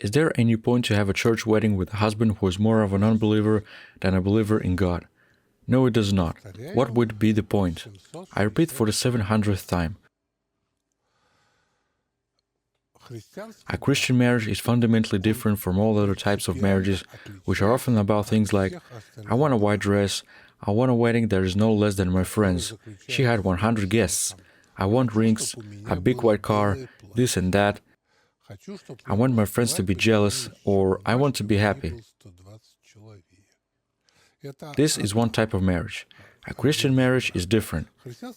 Is there any point to have a church wedding with a husband who is more of an unbeliever than a believer in God? No, it does not. What would be the point? I repeat for the 700th time. A Christian marriage is fundamentally different from all other types of marriages, which are often about things like, I want a white dress, I want a wedding that is no less than my friend's, she had 100 guests, I want rings, a big white car, this and that, I want my friends to be jealous, or I want to be happy. This is one type of marriage. A Christian marriage is different.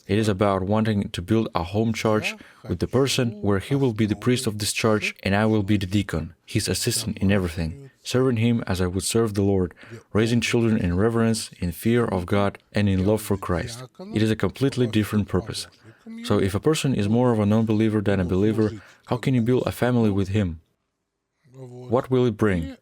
It is about wanting to build a home church with the person where he will be the priest of this church and I will be the deacon, his assistant in everything, serving him as I would serve the Lord, raising children in reverence, in fear of God, and in love for Christ. It is a completely different purpose. So if a person is more of a non-believer than a believer, how can you build a family with him? What will it bring?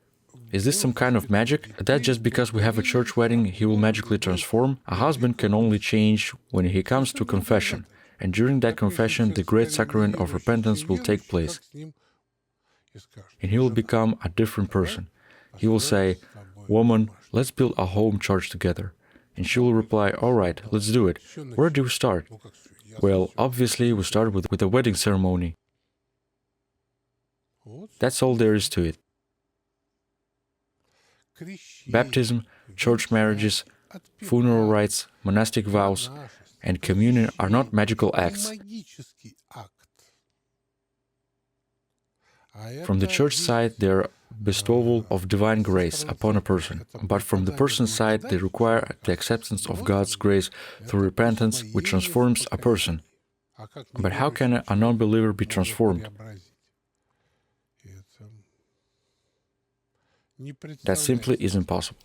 Is this some kind of magic? That just because we have a church wedding, he will magically transform? A husband can only change when he comes to confession, and during that confession, the great sacrament of repentance will take place, and he will become a different person. He will say, "Woman, let's build a home church together." And she will reply, "All right, let's do it. Where do we start?" Well, obviously, we start with a wedding ceremony. That's all there is to it. Baptism, church marriages, funeral rites, monastic vows, and communion are not magical acts. From the church side, they are bestowal of divine grace upon a person, but from the person's side, they require the acceptance of God's grace through repentance, which transforms a person. But how can a non-believer be transformed? That simply is impossible.